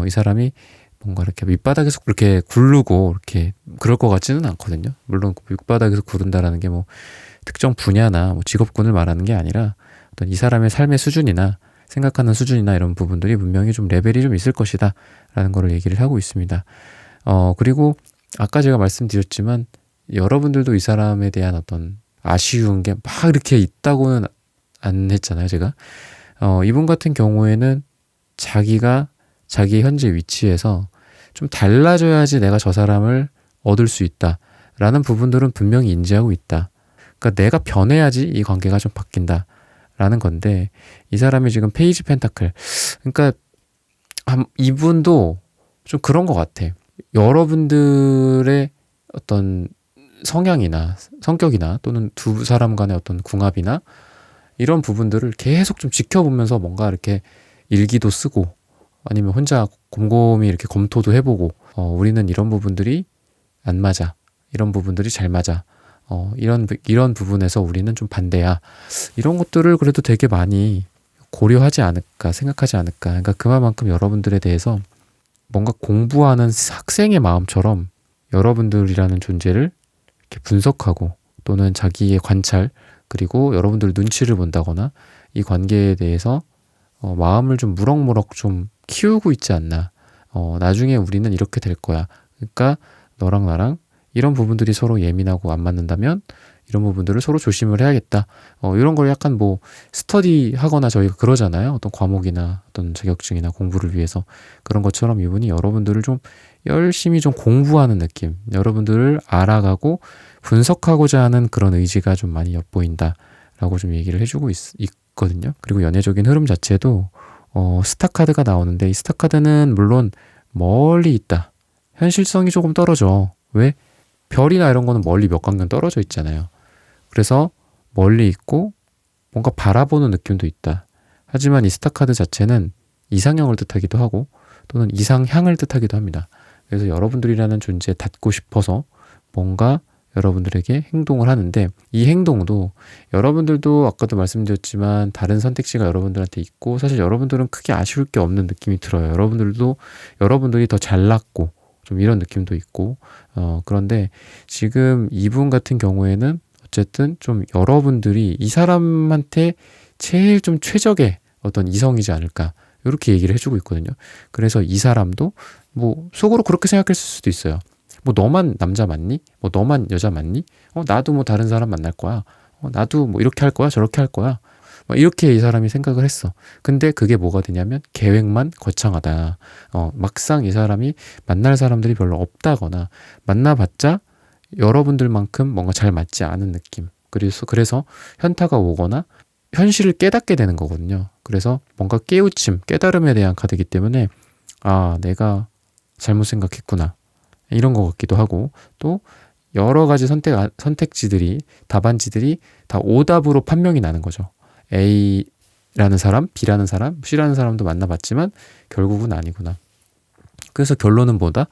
이 사람이 뭔가 이렇게 밑바닥에서 그렇게 굴르고 이렇게 그럴 것 같지는 않거든요. 물론 밑바닥에서 구른다라는 게 뭐 특정 분야나 뭐 직업군을 말하는 게 아니라 어떤 이 사람의 삶의 수준이나 생각하는 수준이나 이런 부분들이 분명히 좀 레벨이 좀 있을 것이다 라는 거를 얘기를 하고 있습니다. 그리고 아까 제가 말씀드렸지만 여러분들도 이 사람에 대한 어떤 아쉬운 게 막 이렇게 있다고는 안 했잖아요, 제가. 이분 같은 경우에는 자기가 자기 현재 위치에서 좀 달라져야지 내가 저 사람을 얻을 수 있다 라는 부분들은 분명히 인지하고 있다. 그러니까 내가 변해야지 이 관계가 좀 바뀐다 라는 건데 이 사람이 지금 페이지 펜타클 그러니까 이분도 좀 그런 것 같아. 여러분들의 어떤 성향이나 성격이나 또는 두 사람 간의 어떤 궁합이나 이런 부분들을 계속 좀 지켜보면서 뭔가 이렇게 일기도 쓰고 아니면 혼자 곰곰이 이렇게 검토도 해보고 우리는 이런 부분들이 안 맞아. 이런 부분들이 잘 맞아. 이런 부분에서 우리는 좀 반대야. 이런 것들을 그래도 되게 많이 고려하지 않을까, 생각하지 않을까. 그러니까 그만큼 여러분들에 대해서 뭔가 공부하는 학생의 마음처럼 여러분들이라는 존재를 이렇게 분석하고 또는 자기의 관찰 그리고 여러분들 눈치를 본다거나 이 관계에 대해서 마음을 좀 무럭무럭 좀 키우고 있지 않나. 나중에 우리는 이렇게 될 거야. 그러니까 너랑 나랑 이런 부분들이 서로 예민하고 안 맞는다면 이런 부분들을 서로 조심을 해야겠다. 이런 걸 약간 뭐 스터디 하거나 저희가 그러잖아요. 어떤 과목이나 어떤 자격증이나 공부를 위해서 그런 것처럼 이분이 여러분들을 좀 열심히 좀 공부하는 느낌. 여러분들을 알아가고 분석하고자 하는 그런 의지가 좀 많이 엿보인다라고 좀 얘기를 해주고 있거든요. 그리고 연애적인 흐름 자체도 스타 카드가 나오는데 이 스타 카드는 물론 멀리 있다. 현실성이 조금 떨어져. 왜? 별이나 이런 거는 멀리 몇 광년 떨어져 있잖아요. 그래서 멀리 있고 뭔가 바라보는 느낌도 있다. 하지만 이 스타 카드 자체는 이상형을 뜻하기도 하고 또는 이상향을 뜻하기도 합니다. 그래서 여러분들이라는 존재에 닿고 싶어서 뭔가 여러분들에게 행동을 하는데 이 행동도 여러분들도 아까도 말씀드렸지만 다른 선택지가 여러분들한테 있고 사실 여러분들은 크게 아쉬울 게 없는 느낌이 들어요. 여러분들이 더 잘났고 좀 이런 느낌도 있고 그런데 지금 이분 같은 경우에는 어쨌든 좀 여러분들이 이 사람한테 제일 좀 최적의 어떤 이성이지 않을까 이렇게 얘기를 해주고 있거든요. 그래서 이 사람도 뭐 속으로 그렇게 생각했을 수도 있어요. 뭐 너만 남자 맞니? 뭐 너만 여자 맞니? 나도 뭐 다른 사람 만날 거야. 나도 뭐 이렇게 할 거야 저렇게 할 거야. 이렇게 이 사람이 생각을 했어. 근데 그게 뭐가 되냐면 계획만 거창하다. 막상 이 사람이 만날 사람들이 별로 없다거나 만나봤자 여러분들만큼 뭔가 잘 맞지 않은 느낌. 그래서 현타가 오거나 현실을 깨닫게 되는 거거든요. 그래서 뭔가 깨달음에 대한 카드이기 때문에 내가 잘못 생각했구나. 이런 것 같기도 하고 또 여러 가지 선택지들이, 답안지들이 다 오답으로 판명이 나는 거죠. A라는 사람, B라는 사람, C라는 사람도 만나봤지만 결국은 아니구나. 그래서 결론은 뭐다?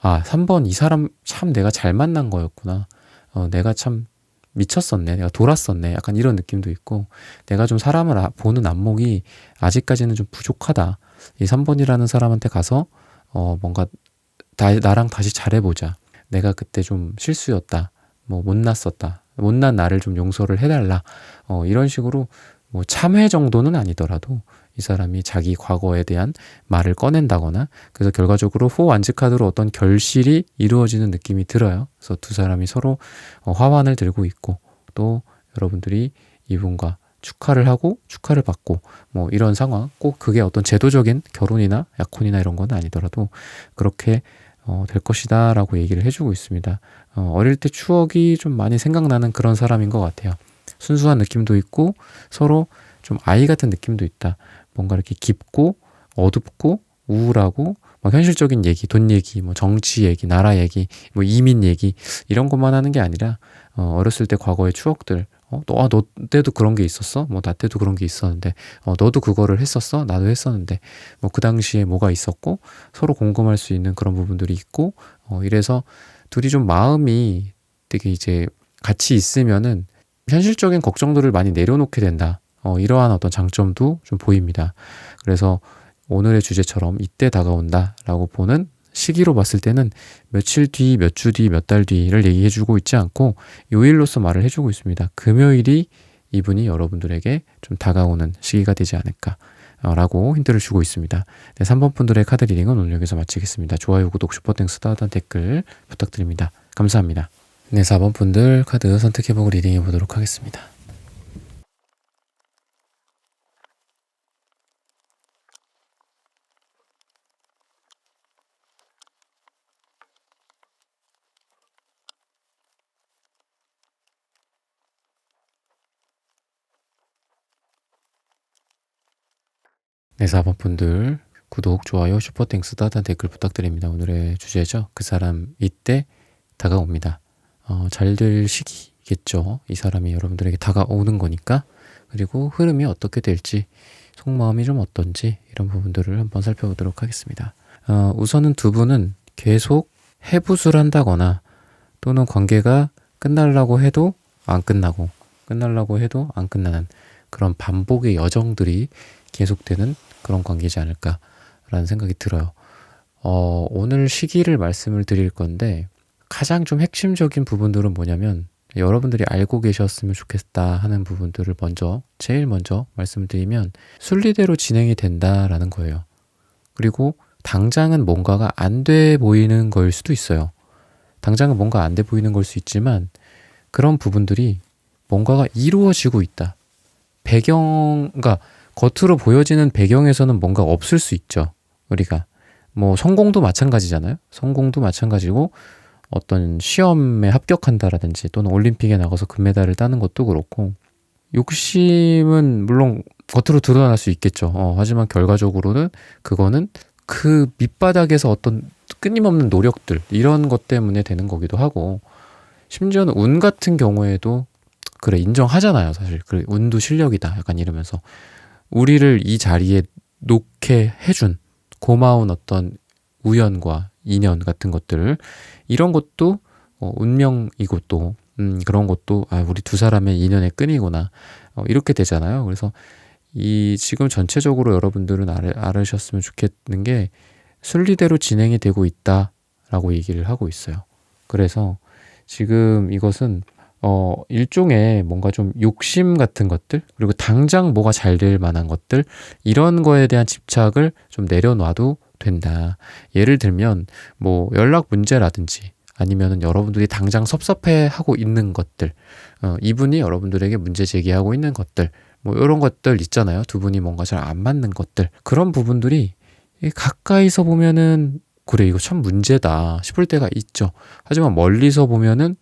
3번 이 사람 참 내가 잘 만난 거였구나. 내가 참 미쳤었네. 내가 돌았었네. 약간 이런 느낌도 있고, 내가 좀 사람을 보는 안목이 아직까지는 좀 부족하다. 이 3번이라는 사람한테 가서 뭔가 나랑 다시 잘해보자. 내가 그때 좀 실수였다. 뭐 못났었다. 못난 나를 좀 용서를 해달라. 이런 식으로 뭐 참회 정도는 아니더라도 이 사람이 자기 과거에 대한 말을 꺼낸다거나, 그래서 결과적으로 완즈 카드로 어떤 결실이 이루어지는 느낌이 들어요. 그래서 두 사람이 서로 화환을 들고 있고, 또 여러분들이 이분과 축하를 하고 축하를 받고, 뭐 이런 상황, 꼭 그게 어떤 제도적인 결혼이나 약혼이나 이런 건 아니더라도 그렇게 될 것이다 라고 얘기를 해주고 있습니다. 어릴 때 추억이 좀 많이 생각나는 그런 사람인 것 같아요. 순수한 느낌도 있고 서로 좀 아이 같은 느낌도 있다. 뭔가 이렇게 깊고 어둡고 우울하고 막 현실적인 얘기, 돈 얘기, 뭐 정치 얘기, 나라 얘기, 뭐 이민 얘기, 이런 것만 하는 게 아니라 어렸을 때 과거의 추억들, 너 때도 그런 게 있었어? 뭐 나 때도 그런 게 있었는데, 너도 그거를 했었어? 나도 했었는데, 뭐 그 당시에 뭐가 있었고, 서로 공감할 수 있는 그런 부분들이 있고, 이래서 둘이 좀 마음이 되게 이제 같이 있으면은 현실적인 걱정들을 많이 내려놓게 된다. 이러한 어떤 장점도 좀 보입니다. 그래서 오늘의 주제처럼 이때 다가온다 라고 보는 시기로 봤을 때는 며칠 뒤, 몇 주 뒤, 몇 달 뒤를 얘기해주고 있지 않고 요일로서 말을 해주고 있습니다. 금요일이 이분이 여러분들에게 좀 다가오는 시기가 되지 않을까 라고 힌트를 주고 있습니다. 네, 3번 분들의 카드 리딩은 오늘 여기서 마치겠습니다. 좋아요, 구독, 슈퍼땡스, 따뜻한 댓글 부탁드립니다. 감사합니다. 네, 4번 분들 카드 선택해보고 리딩해 보도록 하겠습니다. 네, 4번 분들 구독, 좋아요, 슈퍼땡스, 따뜻한 댓글 부탁드립니다. 오늘의 주제죠. 그 사람 이때 다가옵니다. 잘 될 시기겠죠. 이 사람이 여러분들에게 다가오는 거니까. 그리고 흐름이 어떻게 될지, 속마음이 좀 어떤지 이런 부분들을 한번 살펴보도록 하겠습니다. 우선은 두 분은 계속 해부술 한다거나 또는 관계가 끝나려고 해도 안 끝나고 끝나려고 해도 안 끝나는 그런 반복의 여정들이 계속되는 그런 관계지 않을까라는 생각이 들어요. 오늘 시기를 말씀을 드릴 건데 가장 좀 핵심적인 부분들은 뭐냐면 여러분들이 알고 계셨으면 좋겠다 하는 부분들을 제일 먼저 말씀을 드리면 순리대로 진행이 된다라는 거예요. 그리고 당장은 뭔가가 안 돼 보이는 걸 수도 있어요. 당장은 뭔가 안 돼 보이는 걸 수 있지만 그런 부분들이 뭔가가 이루어지고 있다. 그러니까 겉으로 보여지는 배경에서는 뭔가 없을 수 있죠. 우리가 뭐 성공도 마찬가지잖아요. 성공도 마찬가지고 어떤 시험에 합격한다라든지 또는 올림픽에 나가서 금메달을 따는 것도 그렇고 욕심은 물론 겉으로 드러날 수 있겠죠. 하지만 결과적으로는 그거는 그 밑바닥에서 어떤 끊임없는 노력들 이런 것 때문에 되는 거기도 하고 심지어는 운 같은 경우에도 그래 인정하잖아요. 사실 그래 운도 실력이다 약간 이러면서 우리를 이 자리에 놓게 해준 고마운 어떤 우연과 인연 같은 것들 이런 것도 운명이고 또 그런 것도 우리 두 사람의 인연의 끈이구나 이렇게 되잖아요. 그래서 이 지금 전체적으로 여러분들은 알으셨으면 좋겠는 게 순리대로 진행이 되고 있다라고 얘기를 하고 있어요. 그래서 지금 이것은 일종의 뭔가 좀 욕심 같은 것들 그리고 당장 뭐가 잘 될 만한 것들 이런 거에 대한 집착을 좀 내려놔도 된다. 예를 들면 뭐 연락 문제라든지 아니면은 여러분들이 당장 섭섭해하고 있는 것들 이분이 여러분들에게 문제 제기하고 있는 것들 뭐 이런 것들 있잖아요. 두 분이 뭔가 잘 안 맞는 것들 그런 부분들이 가까이서 보면은 그래 이거 참 문제다 싶을 때가 있죠. 하지만 멀리서 보면은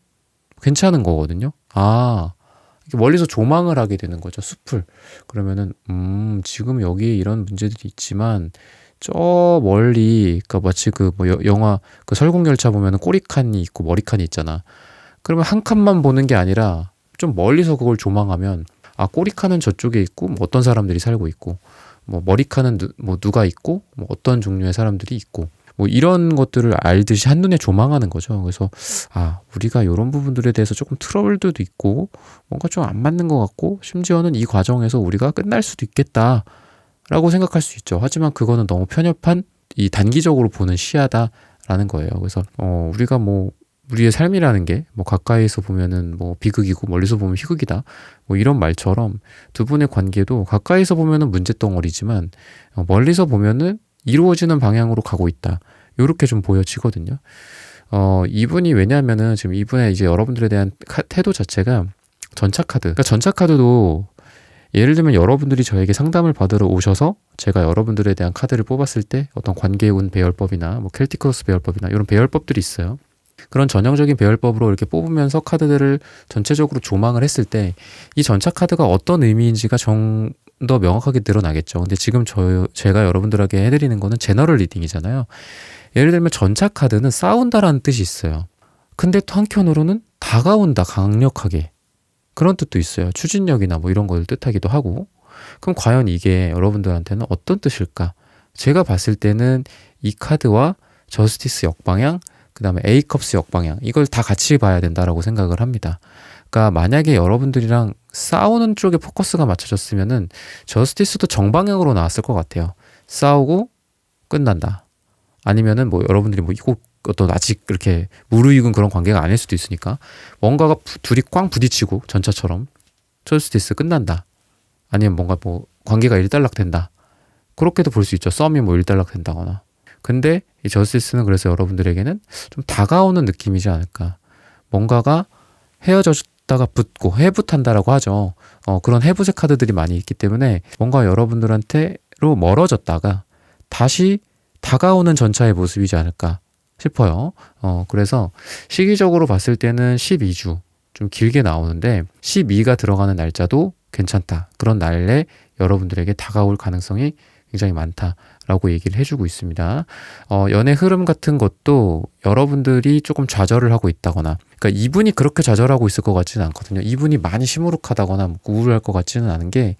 괜찮은 거거든요. 이렇게 멀리서 조망을 하게 되는 거죠. 숲을. 그러면은 지금 여기에 이런 문제들이 있지만 저 멀리 그러니까 마치 그 뭐 영화 그 설국열차 보면은 꼬리칸이 있고 머리칸이 있잖아. 그러면 한 칸만 보는 게 아니라 좀 멀리서 그걸 조망하면 아, 꼬리칸은 저쪽에 있고 뭐 어떤 사람들이 살고 있고 뭐 머리칸은 뭐 누가 있고 뭐 어떤 종류의 사람들이 있고 뭐 이런 것들을 알듯이 한눈에 조망하는 거죠. 그래서 아, 우리가 이런 부분들에 대해서 조금 트러블도 있고 뭔가 좀 안 맞는 것 같고 심지어는 이 과정에서 우리가 끝날 수도 있겠다라고 생각할 수 있죠. 하지만 그거는 너무 편협한 이 단기적으로 보는 시야다라는 거예요. 그래서 우리가 뭐 우리의 삶이라는 게 뭐 가까이서 보면은 뭐 비극이고 멀리서 보면 희극이다. 뭐 이런 말처럼 두 분의 관계도 가까이서 보면은 문제덩어리지만 멀리서 보면은 이루어지는 방향으로 가고 있다. 요렇게 좀 보여지거든요. 이분이 왜냐하면은 지금 이분의 이제 여러분들에 대한 태도 자체가 전차카드. 그러니까 전차카드도 예를 들면 여러분들이 저에게 상담을 받으러 오셔서 제가 여러분들에 대한 카드를 뽑았을 때 어떤 관계운 배열법이나 뭐 켈티크로스 배열법이나 이런 배열법들이 있어요. 그런 전형적인 배열법으로 이렇게 뽑으면서 카드들을 전체적으로 조망을 했을 때 이 전차 카드가 어떤 의미인지가 좀 더 명확하게 드러나겠죠. 근데 지금 제가 여러분들에게 해드리는 거는 제너럴 리딩이잖아요. 예를 들면 전차 카드는 싸운다라는 뜻이 있어요. 근데 또 한편으로는 다가온다, 강력하게. 그런 뜻도 있어요. 추진력이나 뭐 이런 걸 뜻하기도 하고. 그럼 과연 이게 여러분들한테는 어떤 뜻일까? 제가 봤을 때는 이 카드와 저스티스 역방향, 그 다음에 A컵스 역방향, 이걸 다 같이 봐야 된다라고 생각을 합니다. 그러니까 만약에 여러분들이랑 싸우는 쪽에 포커스가 맞춰졌으면은 저스티스도 정방향으로 나왔을 것 같아요. 싸우고 끝난다. 아니면은 뭐 여러분들이 뭐 이거 어떤 아직 그렇게 무르익은 그런 관계가 아닐 수도 있으니까 뭔가가 둘이 꽝 부딪히고 전차처럼 저스티스 끝난다. 아니면 뭔가 뭐 관계가 일단락 된다. 그렇게도 볼 수 있죠. 썸이 뭐 일단락 된다거나. 근데 이 저스티스는 그래서 여러분들에게는 좀 다가오는 느낌이지 않을까. 뭔가가 헤어졌다가 붙고 해붓한다라고 하죠. 그런 해붓의 카드들이 많이 있기 때문에 뭔가 여러분들한테로 멀어졌다가 다시 다가오는 전차의 모습이지 않을까 싶어요. 그래서 시기적으로 봤을 때는 12주 좀 길게 나오는데 12가 들어가는 날짜도 괜찮다. 그런 날에 여러분들에게 다가올 가능성이 굉장히 많다라고 얘기를 해주고 있습니다. 연애 흐름 같은 것도 여러분들이 조금 좌절을 하고 있다거나, 그러니까 이분이 그렇게 좌절하고 있을 것 같지는 않거든요. 이분이 많이 시무룩하다거나 우울할 것 같지는 않은 게,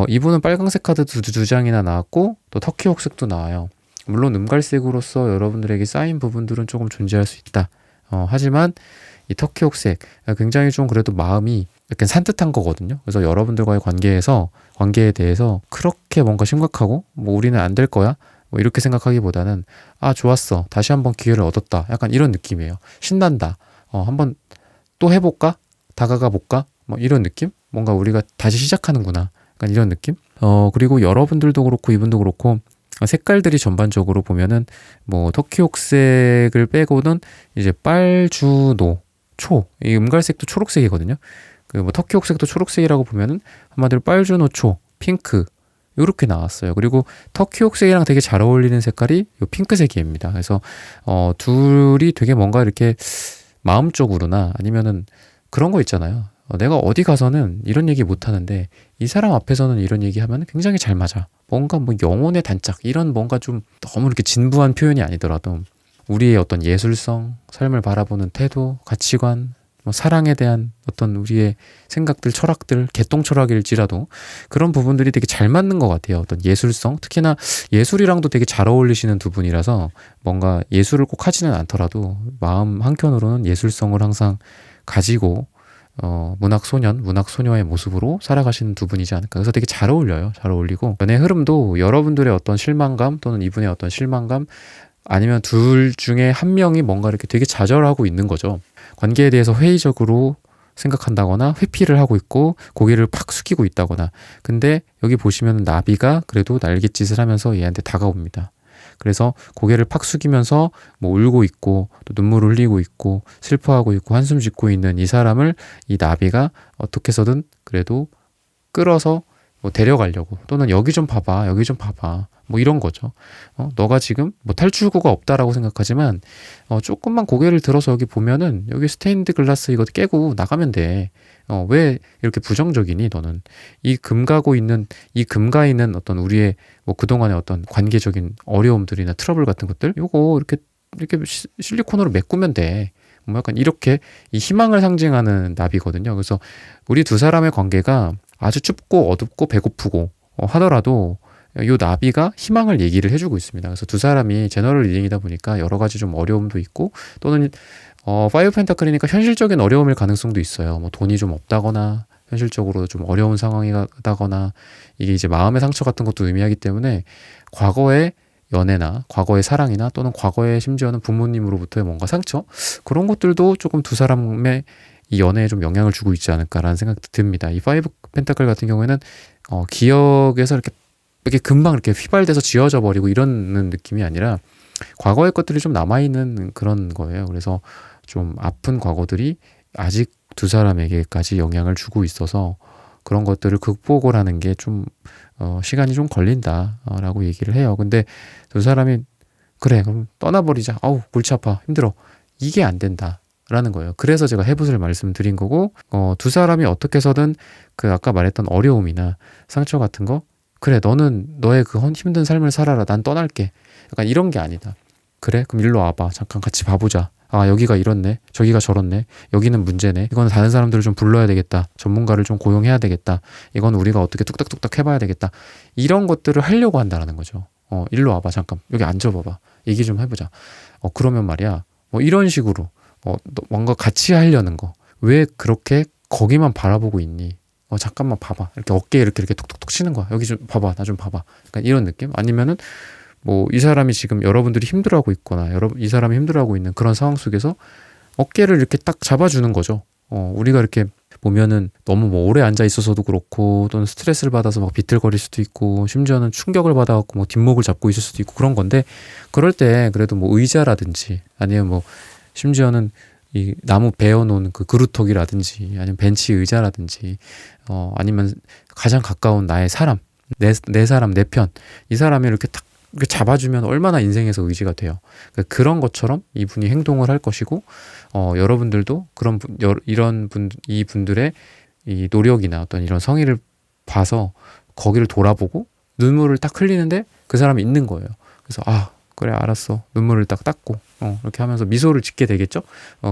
이분은 빨강색 카드 두 장이나 나왔고 또 터키 혹색도 나와요. 물론 음갈색으로서 여러분들에게 쌓인 부분들은 조금 존재할 수 있다. 하지만 이 터키 혹색 굉장히 좀 그래도 마음이 약간 산뜻한 거거든요. 그래서 여러분들과의 관계에 대해서 그렇게 뭔가 심각하고 뭐 우리는 안 될 거야 뭐 이렇게 생각하기보다는 아, 좋았어, 다시 한번 기회를 얻었다, 약간 이런 느낌이에요. 신난다, 한번 또 해볼까, 다가가 볼까, 뭐 이런 느낌, 뭔가 우리가 다시 시작하는구나, 약간 이런 느낌. 그리고 여러분들도 그렇고 이분도 그렇고 색깔들이 전반적으로 보면은 뭐 터키 혹색을 빼고는 이제 빨주노 초, 이 음갈색도 초록색이거든요. 그 뭐 터키 혹색도 초록색이라고 보면은 한마디로 빨주노초, 핑크 요렇게 나왔어요. 그리고 터키 혹색이랑 되게 잘 어울리는 색깔이 요 핑크색입니다. 그래서 둘이 되게 뭔가 이렇게 마음적으로나 아니면은 그런 거 있잖아요. 내가 어디 가서는 이런 얘기 못 하는데 이 사람 앞에서는 이런 얘기 하면 굉장히 잘 맞아. 뭔가 뭐 영혼의 단짝 이런 뭔가 좀 너무 이렇게 진부한 표현이 아니더라도 우리의 어떤 예술성, 삶을 바라보는 태도, 가치관, 뭐 사랑에 대한 어떤 우리의 생각들, 철학들, 개똥 철학일지라도 그런 부분들이 되게 잘 맞는 것 같아요. 어떤 예술성, 특히나 예술이랑도 되게 잘 어울리시는 두 분이라서 뭔가 예술을 꼭 하지는 않더라도 마음 한켠으로는 예술성을 항상 가지고 문학소년, 문학소녀의 모습으로 살아가시는 두 분이지 않을까. 그래서 되게 잘 어울려요. 잘 어울리고 연애 흐름도 여러분들의 어떤 실망감 또는 이분의 어떤 실망감 아니면 둘 중에 한 명이 뭔가 이렇게 되게 좌절하고 있는 거죠. 관계에 대해서 회의적으로 생각한다거나 회피를 하고 있고 고개를 팍 숙이고 있다거나. 근데 여기 보시면 나비가 그래도 날갯짓을 하면서 얘한테 다가옵니다. 그래서 고개를 팍 숙이면서 뭐 울고 있고 또 눈물을 흘리고 있고 슬퍼하고 있고 한숨 짓고 있는 이 사람을 이 나비가 어떻게 해서든 그래도 끌어서 뭐 데려가려고, 또는 여기 좀 봐봐, 여기 좀 봐봐, 뭐 이런 거죠. 너가 지금 뭐 탈출구가 없다라고 생각하지만 조금만 고개를 들어서 여기 보면은 여기 스테인드 글라스 이거 깨고 나가면 돼. 왜 이렇게 부정적이니 너는? 이 금가 있는 어떤 우리의 뭐 그동안의 어떤 관계적인 어려움들이나 트러블 같은 것들 요거 이렇게 실리콘으로 메꾸면 돼. 뭐 약간 이렇게 이 희망을 상징하는 나비거든요. 그래서 우리 두 사람의 관계가 아주 춥고 어둡고 배고프고 하더라도 요 나비가 희망을 얘기를 해주고 있습니다. 그래서 두 사람이 제너럴 리딩이다 보니까 여러 가지 좀 어려움도 있고 또는 파이브 펜타클이니까 현실적인 어려움일 가능성도 있어요. 뭐 돈이 좀 없다거나 현실적으로 좀 어려운 상황이다거나 이게 이제 마음의 상처 같은 것도 의미하기 때문에 과거의 연애나 과거의 사랑이나 또는 과거의 심지어는 부모님으로부터의 뭔가 상처 그런 것들도 조금 두 사람의 이 연애에 좀 영향을 주고 있지 않을까라는 생각도 듭니다. 이 파이브 펜타클 같은 경우에는 기억에서 이렇게 금방 이렇게 휘발돼서 지워져 버리고 이런 느낌이 아니라 과거의 것들이 좀 남아있는 그런 거예요. 그래서 좀 아픈 과거들이 아직 두 사람에게까지 영향을 주고 있어서 그런 것들을 극복을 하는 게 좀 시간이 좀 걸린다라고 얘기를 해요. 근데 두 사람이 그래 그럼 떠나버리자. 아우 골치 아파 힘들어. 이게 안 된다라는 거예요. 그래서 제가 해붓을 말씀드린 거고 두 사람이 어떻게 해서든 그 아까 말했던 어려움이나 상처 같은 거 그래 너는 너의 그 힘든 삶을 살아라. 난 떠날게. 약간 이런 게 아니다. 그래 그럼 일로 와봐. 잠깐 같이 봐보자. 아 여기가 이렇네 저기가 저렇네 여기는 문제네 이거는 다른 사람들을 좀 불러야 되겠다 전문가를 좀 고용해야 되겠다 이건 우리가 어떻게 뚝딱뚝딱 해봐야 되겠다 이런 것들을 하려고 한다라는 거죠. 일로 와봐 잠깐 여기 앉아봐봐 얘기 좀 해보자. 그러면 말이야 뭐 이런 식으로 뭔가 같이 하려는 거 왜 그렇게 거기만 바라보고 있니 잠깐만 봐봐 이렇게 어깨에 이렇게 톡톡톡 치는 거야. 여기 좀 봐봐 나 좀 봐봐 약간 이런 느낌 아니면은 뭐 이 사람이 지금 여러분들이 힘들어하고 있거나 이 사람이 힘들어하고 있는 그런 상황 속에서 어깨를 이렇게 딱 잡아주는 거죠. 우리가 이렇게 보면은 너무 뭐 오래 앉아 있어서도 그렇고 또는 스트레스를 받아서 막 비틀거릴 수도 있고 심지어는 충격을 받아갖고 뭐 뒷목을 잡고 있을 수도 있고 그런 건데 그럴 때 그래도 뭐 의자라든지 아니면 뭐 심지어는 이 나무 베어놓은 그 그루터기라든지 아니면 벤치 의자라든지 아니면 가장 가까운 나의 사람 내 사람 내 편 이 사람이 이렇게 딱 이렇게 잡아주면 얼마나 인생에서 의지가 돼요. 그런 것처럼 이분이 행동을 할 것이고 여러분들도 이 분들의 이 노력이나 어떤 이런 성의를 봐서 거기를 돌아보고 눈물을 딱 흘리는데 그 사람이 있는 거예요. 그래서 아 그래 알았어 눈물을 딱 닦고 이렇게 하면서 미소를 짓게 되겠죠.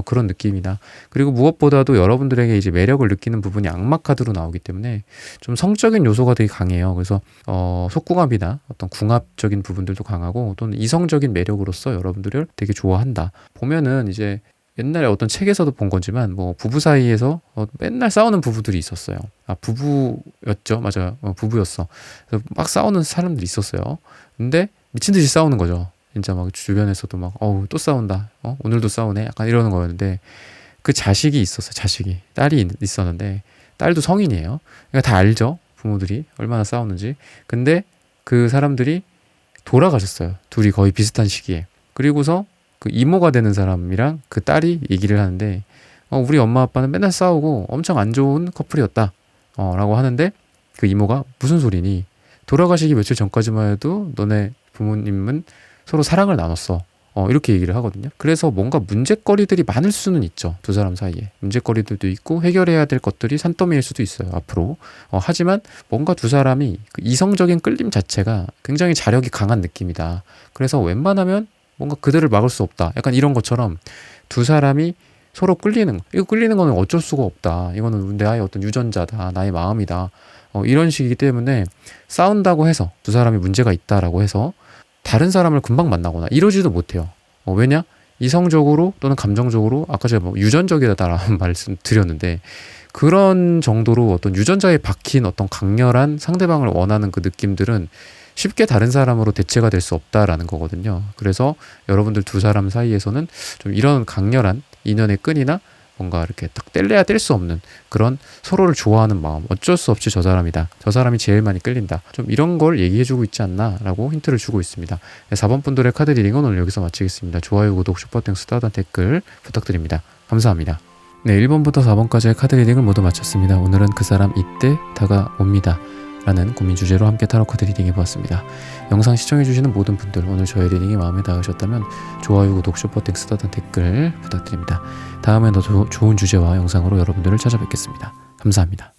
그런 느낌이다. 그리고 무엇보다도 여러분들에게 이제 매력을 느끼는 부분이 악마 카드로 나오기 때문에 좀 성적인 요소가 되게 강해요. 그래서 속궁합이나 어떤 궁합적인 부분들도 강하고 또는 이성적인 매력으로서 여러분들을 되게 좋아한다. 보면은 이제 옛날에 어떤 책에서도 본 거지만 뭐 부부 사이에서 맨날 싸우는 부부들이 있었어요. 아 부부였죠. 맞아요. 부부였어. 그래서 막 싸우는 사람들이 있었어요. 근데 미친 듯이 싸우는 거죠. 진짜 막 주변에서도 막 또 싸운다. 오늘도 싸우네. 약간 이러는 거였는데 그 자식이 있었어요. 자식이 딸이 있었는데 딸도 성인이에요. 그러니까 다 알죠. 부모들이 얼마나 싸우는지. 근데 그 사람들이 돌아가셨어요. 둘이 거의 비슷한 시기에. 그리고서 그 이모가 되는 사람이랑 그 딸이 얘기를 하는데 우리 엄마 아빠는 맨날 싸우고 엄청 안 좋은 커플이었다. 라고 하는데 그 이모가 무슨 소리니? 돌아가시기 며칠 전까지만 해도 너네 부모님은 서로 사랑을 나눴어. 이렇게 얘기를 하거든요. 그래서 뭔가 문제거리들이 많을 수는 있죠. 두 사람 사이에. 문제거리들도 있고 해결해야 될 것들이 산더미일 수도 있어요. 앞으로. 하지만 뭔가 두 사람이 그 이성적인 끌림 자체가 굉장히 자력이 강한 느낌이다. 그래서 웬만하면 뭔가 그들을 막을 수 없다. 약간 이런 것처럼 두 사람이 서로 끌리는 거. 이거 끌리는 거는 어쩔 수가 없다. 이거는 나의 어떤 유전자다. 나의 마음이다. 이런 식이기 때문에 싸운다고 해서 두 사람이 문제가 있다라고 해서 다른 사람을 금방 만나거나 이러지도 못해요. 왜냐? 이성적으로 또는 감정적으로 아까 제가 뭐 유전적이다라는 말씀 드렸는데 그런 정도로 어떤 유전자에 박힌 어떤 강렬한 상대방을 원하는 그 느낌들은 쉽게 다른 사람으로 대체가 될 수 없다라는 거거든요. 그래서 여러분들 두 사람 사이에서는 좀 이런 강렬한 인연의 끈이나 뭔가 이렇게 딱 뗄래야 뗄 수 없는 그런 서로를 좋아하는 마음 어쩔 수 없이 저 사람이다. 저 사람이 제일 많이 끌린다. 좀 이런 걸 얘기해주고 있지 않나 라고 힌트를 주고 있습니다. 4번 분들의 카드 리딩은 오늘 여기서 마치겠습니다. 좋아요, 구독, 슈퍼땡스, 따단 댓글 부탁드립니다. 감사합니다. 네, 1번부터 4번까지의 카드 리딩을 모두 마쳤습니다. 오늘은 그 사람 이때 다가옵니다 라는 고민 주제로 함께 타로 카드 리딩 해보았습니다. 영상 시청해주시는 모든 분들 오늘 저의 리딩이 마음에 닿으셨다면 좋아요, 구독, 슈퍼땡스, 따단 댓글 부탁드립니다. 다음에 더 좋은 주제와 영상으로 여러분들을 찾아뵙겠습니다. 감사합니다.